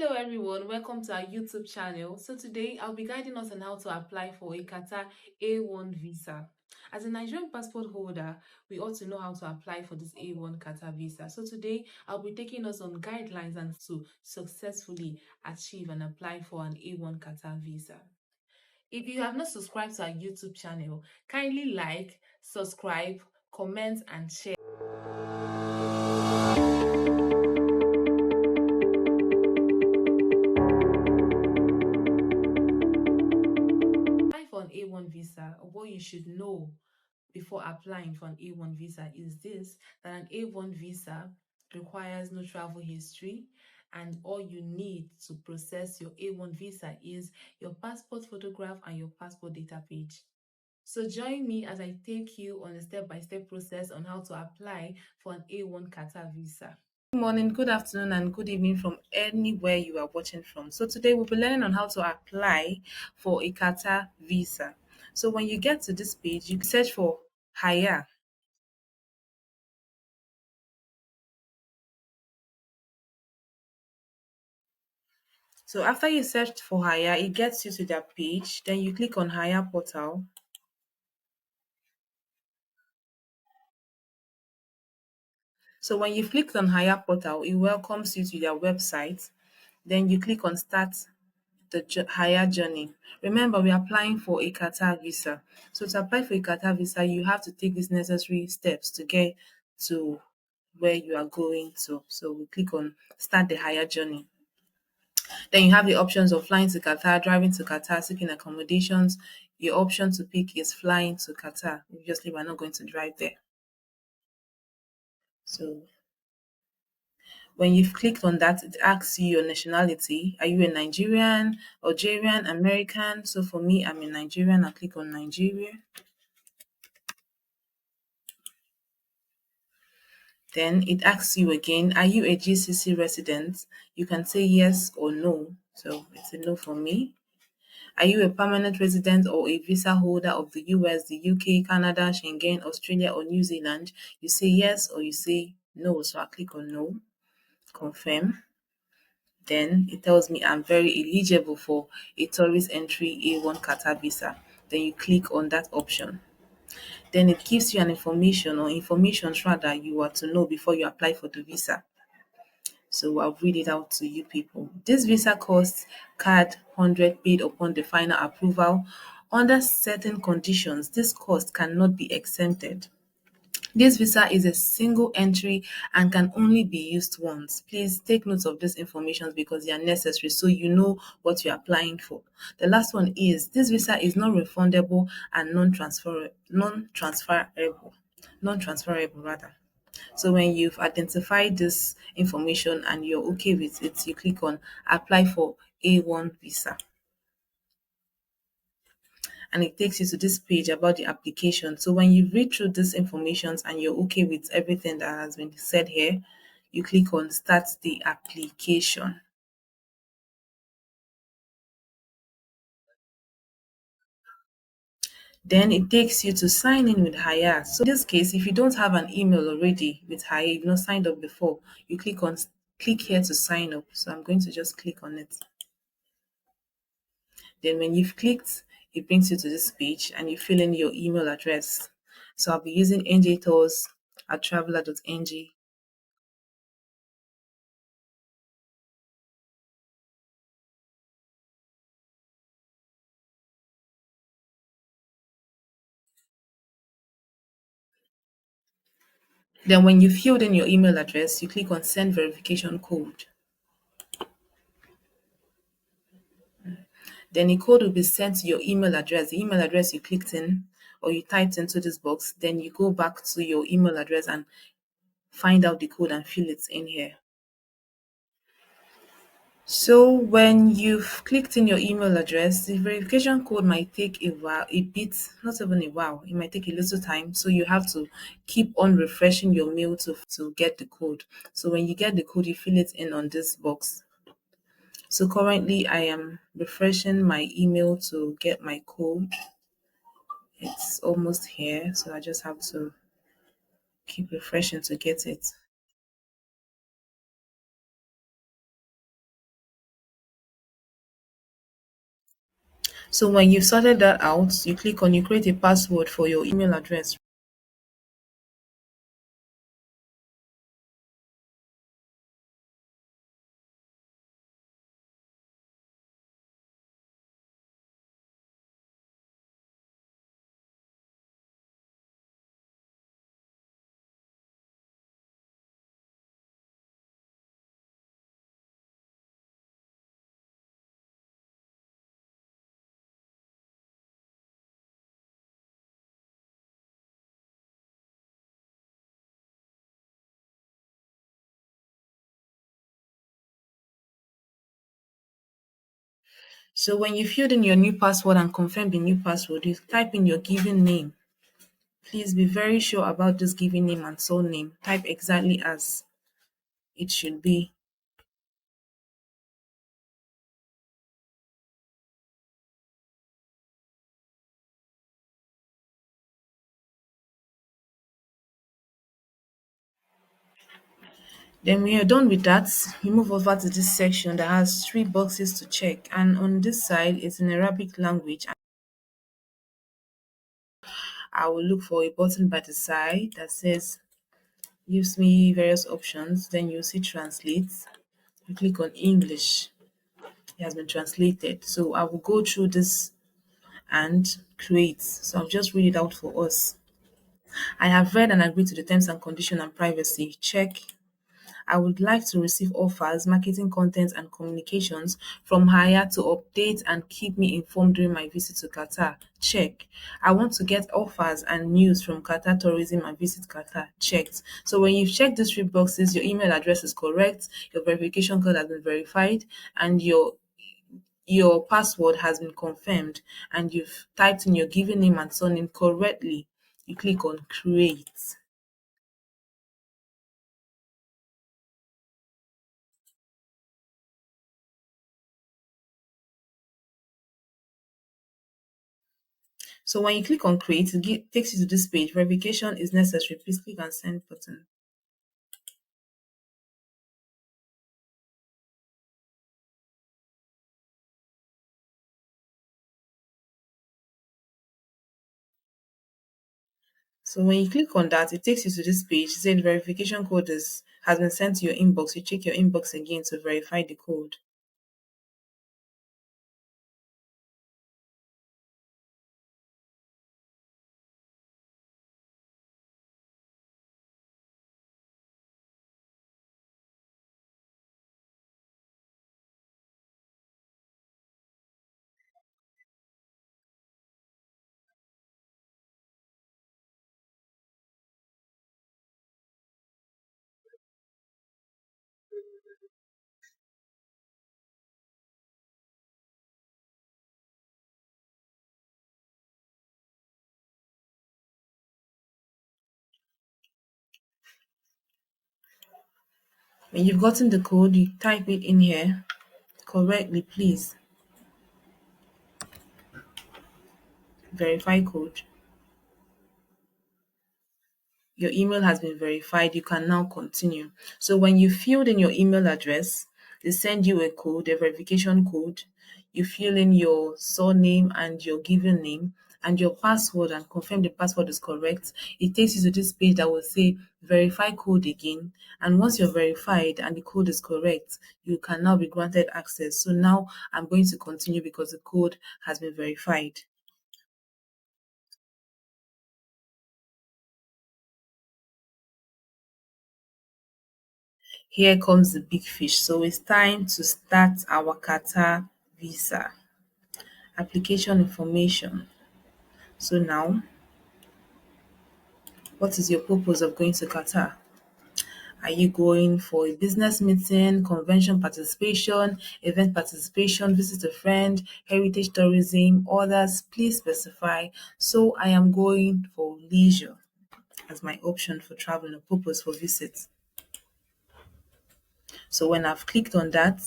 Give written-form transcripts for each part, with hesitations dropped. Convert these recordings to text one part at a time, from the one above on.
Hello everyone, welcome to our YouTube channel. So today I'll be guiding us on how to apply for a Qatar A1 visa. As a Nigerian passport holder, we ought to know how to apply for this A1 Qatar visa. So today I'll be taking us on guidelines and to successfully achieve and apply for an A1 Qatar visa. If you have not subscribed to our YouTube channel, kindly like, subscribe, comment and share. Apply for an A1 visa, what you should know before applying for an A1 visa is this: that an A1 visa requires no travel history, and all you need to process your A1 visa is your passport photograph and your passport data page. So join me as I take you on a step-by-step process on how to apply for an A1 Qatar visa. Good morning, good afternoon, and good evening from anywhere you are watching from. So today we'll be learning on how to apply for a Qatar visa. So when you get to this page, you can search for Hayya. So after you search for Hayya, it gets you to that page. Then you click on Hayya portal. So when you click on Hayya portal, it welcomes you to their website. Then you click on start the higher journey. Remember, we're applying for a Qatar visa. So to apply for a Qatar visa, you have to take these necessary steps to get to where you are going to. So we click on start the higher journey. Then you have the options of flying to Qatar, driving to Qatar, seeking accommodations. Your option to pick is flying to Qatar. Obviously, we're not going to drive there. So when you've clicked on that, it asks you your nationality. Are you a Nigerian, Algerian, American? So for me, I'm a Nigerian. I click on Nigeria. Then it asks you again, are you a GCC resident? You can say yes or no. So it's a no for me. Are you a permanent resident or a visa holder of the US, the UK, Canada, Schengen, Australia, or New Zealand? You say yes or you say no. So I click on no, confirm. Then it tells me I'm very eligible for a tourist entry A1 Qatar visa. Then you click on that option. Then it gives you an information or information rather you are to know before you apply for the visa. So I'll read it out to you people. This visa costs card 100 paid upon the final approval. Under certain conditions, this cost cannot be exempted. This visa is a single entry and can only be used once. Please take note of these information because they are necessary so you know what you're applying for. The last one is this visa is not refundable and non-transferable rather. So when you've identified this information and you're okay with it, you click on apply for A1 visa. And it takes you to this page about the application. So when you read through this information and you're okay with everything that has been said here, you click on start the application. Then it takes you to sign in with Hayya. So in this case, if you don't have an email already with Hayya, you've not signed up before, you click here to sign up. So I'm going to just click on it. Then when you've clicked, it brings you to this page and you fill in your email address. So I'll be using Njetours at traveler.ng. Then when you filled in your email address, you click on send verification code. Then a code will be sent to your email address, the email address you clicked in or you typed into this box. Then you go back to your email address and find out the code and fill it in here. So when you've clicked in your email address, the verification code might take a while, a bit, not even a while, it might take a little time. So you have to keep on refreshing your mail to get the code. So when you get the code, you fill it in on this box. So currently I am refreshing my email to get my code. It's almost here, so I just have to keep refreshing to get it. So when you've sorted that out, you click on you create a password for your email address. So when you filled in your new password and confirm the new password, you type in your given name. Please be very sure about this given name and surname. Type exactly as it should be. Then when you're done with that, you move over to this section that has three boxes to check. And on this side, it's in Arabic language. I will look for a button by the side that says, gives me various options. Then you see translate. You click on English. It has been translated. So I will go through this and create. So I'll just read it out for us. I have read and agreed to the terms and condition and privacy. Check. I would like to receive offers, marketing content, and communications from Hayya to update and keep me informed during my visit to Qatar. Check. I want to get offers and news from Qatar Tourism and visit Qatar. Checked. So when you've checked these three boxes, your email address is correct, your verification code has been verified, and your password has been confirmed, and you've typed in your given name and surname correctly. You click on create. So when you click on create, takes you to this page. Verification is necessary. Please click on send button. So when you click on that, it takes you to this page. It said verification code has been sent to your inbox. You check your inbox again to verify the code. When you've gotten the code, you type it in here correctly, please. Verify code. Your email has been verified. You can now continue. So when you filled in your email address, they send you a code, a verification code. You fill in your surname and your given name and your password and confirm the password is correct. It takes you to this page that will say verify code again. And once you're verified and the code is correct, you can now be granted access. So now I'm going to continue because the code has been verified. Here comes the big fish. So it's time to start our Qatar visa application information. So now, what is your purpose of going to Qatar? Are you going for a business meeting, convention participation, event participation, visit a friend, heritage tourism, others? Please specify. So I am going for leisure as my option for travel and purpose for visit. So when I've clicked on that,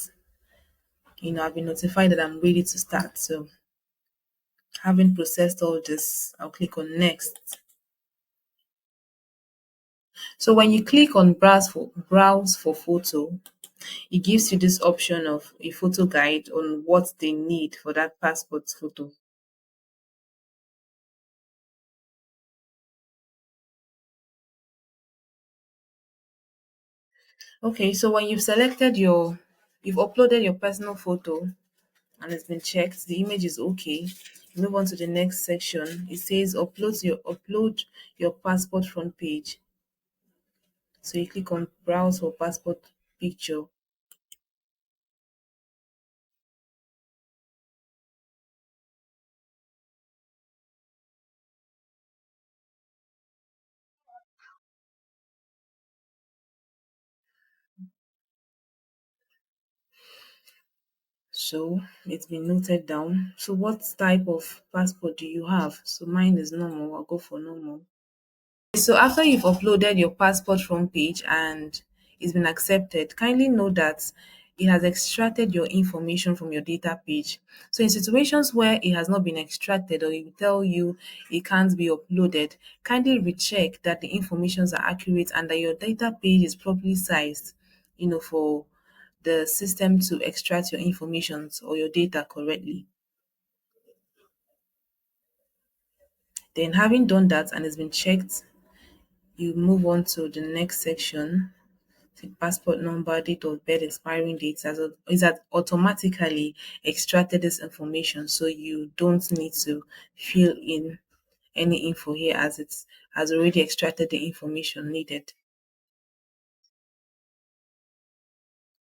I've been notified that I'm ready to start. So having processed all this, I'll click on next. So when you click on browse for photo, It gives you this option of a photo guide on what they need for that passport photo. Okay, so when you've uploaded your personal photo and it's been checked, the image is okay. You move on to the next section. It says upload your passport front page. So you click on browse for passport picture. So it's been noted down. So what type of passport do you have? So mine is normal. I'll go for normal. So after you've uploaded your passport front page and it's been accepted, kindly know that it has extracted your information from your data page. So in situations where it has not been extracted or it tell you it can't be uploaded, kindly recheck that the informations are accurate and that your data page is properly sized, for the system to extract your information or your data correctly. Then having done that and it's been checked, you move on to the next section. The passport number, date of birth, expiring date is that automatically extracted this information, so you don't need to fill in any info here as it has already extracted the information needed.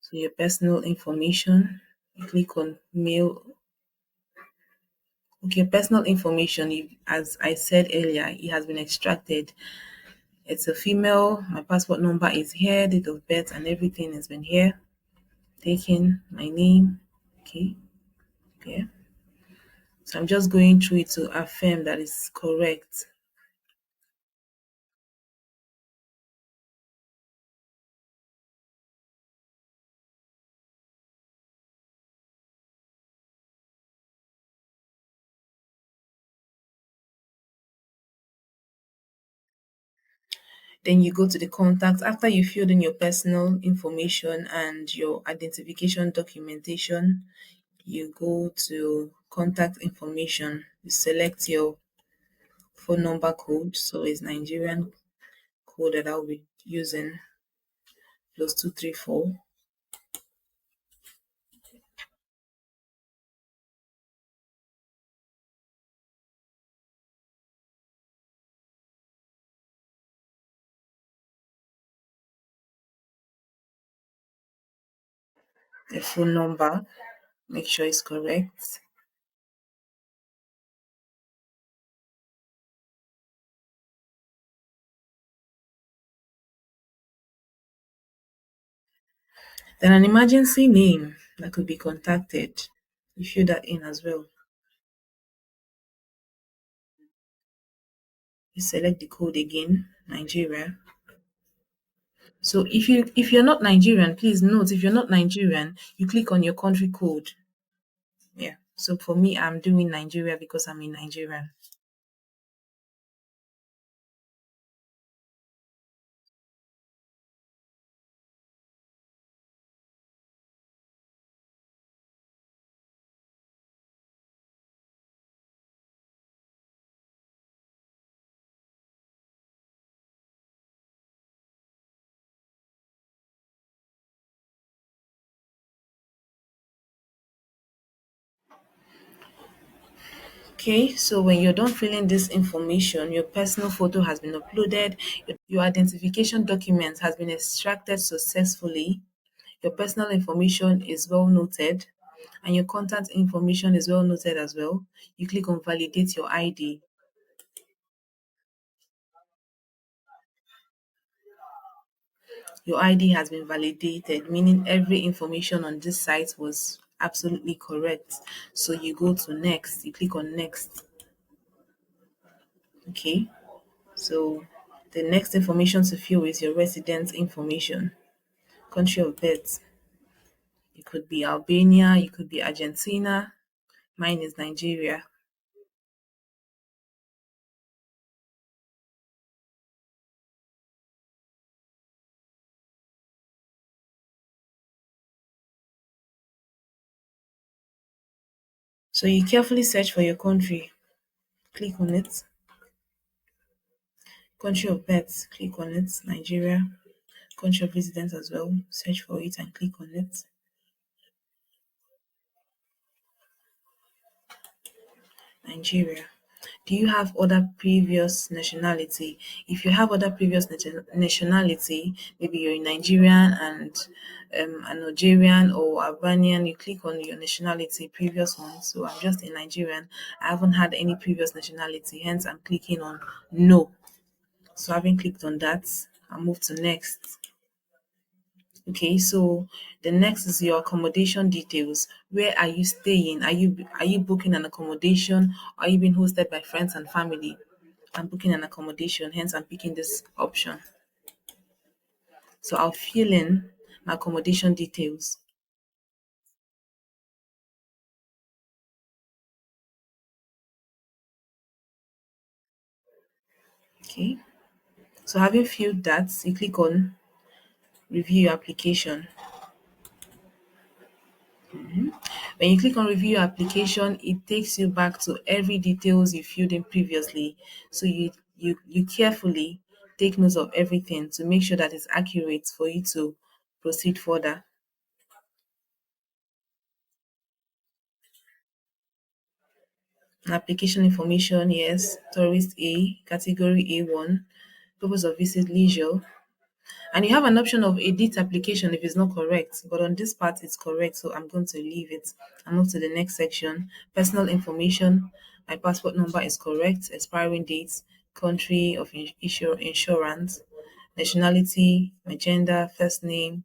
So your personal information, you click on mail. Okay, personal information, as I said earlier, it has been extracted. It's a female. My passport number is here, date of birth, and everything has been here. Taken my name. Okay, yeah. So I'm just going through it to affirm that it's correct. Then you go to the contact after you filled in your personal information and your identification documentation. You go to contact information. You select your phone number code. So it's Nigerian code that I'll be using +234. The phone number. Make sure it's correct. Then an emergency name that could be contacted. You fill that in as well. You select the code again, Nigeria. So if you're not Nigerian, please note if you're not Nigerian, you click on your country code. Yeah. So for me, I'm doing Nigeria because I'm in Nigeria. Okay, so when you're done filling this information, your personal photo has been uploaded, your identification document has been extracted successfully, your personal information is well noted, and your contact information is well noted as well. You click on validate your ID. Your ID has been validated, meaning every information on this site was absolutely correct. So you go to next, you click on next. Okay. So the next information to fill is your residence information, country of birth. It could be Albania, it could be Argentina. Mine is Nigeria. So you carefully search for your country, click on it. Country of birth, click on it. Nigeria. Country of residence as well, search for it and click on it. Nigeria. Do you have other previous nationality? If you have other previous nationality, maybe you're a Nigerian and an Algerian or Albanian, you click on your nationality, previous one. So I'm just a Nigerian. I haven't had any previous nationality, hence I'm clicking on no. So having clicked on that, I'll move to next. Okay, so the next is your accommodation details. Where are you staying? Are you booking an accommodation? Are you being hosted by friends and family? I'm booking an accommodation, hence I'm picking this option. So I'll fill in my accommodation details. Okay. So having filled that, you click on review your application. When you click on review your application, it takes you back to every details you filled in previously. So you carefully take notes of everything to make sure that it's accurate for you to proceed further. Application information, yes, tourist A, category A1, purpose of visit leisure. And you have an option of edit application if it's not correct, but on this part it's correct, so I'm going to leave it and move to the next section. Personal information. My passport number is correct, expiring date, country of insurance, nationality, my gender, first name,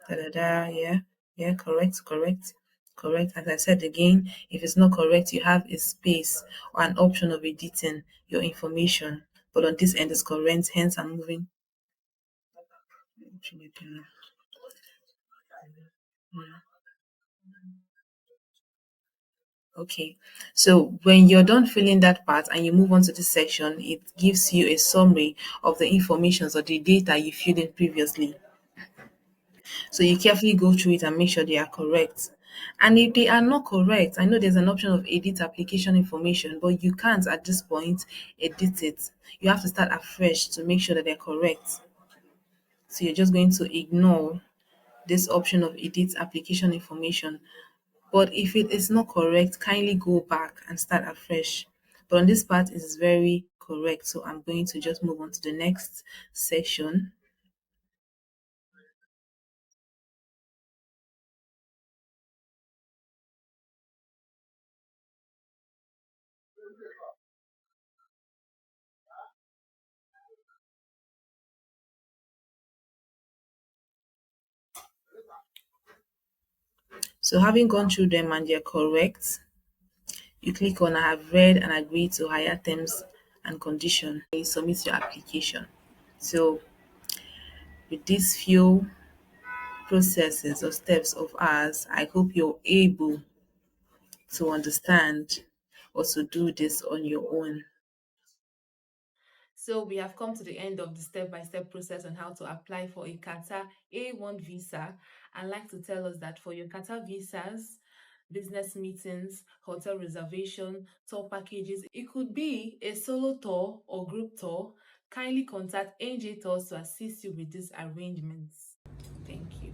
da da da, yeah, yeah, correct, correct, correct. As I said again, if it's not correct, you have a space or an option of editing your information. But on this end is correct, hence I'm moving. Okay, so when you're done filling that part and you move on to this section, it gives you a summary of the informations or the data you filled in previously. So you carefully go through it and make sure they are correct. And if they are not correct, I know there's an option of edit application information, but you can't at this point edit it. You have to start afresh to make sure that they're correct. So you're just going to ignore this option of edit application information. But if it is not correct, kindly go back and start afresh. But on this part, it is very correct. So I'm going to just move on to the next section. So having gone through them and they're correct, you click on I have read and agreed to higher terms and condition. You submit your application. So with these few processes or steps of ours, I hope you're able to understand or to do this on your own. So we have come to the end of the step-by-step process on how to apply for a Qatar A1 visa. I'd like to tell us that for your Qatar visas, business meetings, hotel reservation, tour packages, it could be a solo tour or group tour. Kindly contact Njetours to assist you with these arrangements. Thank you.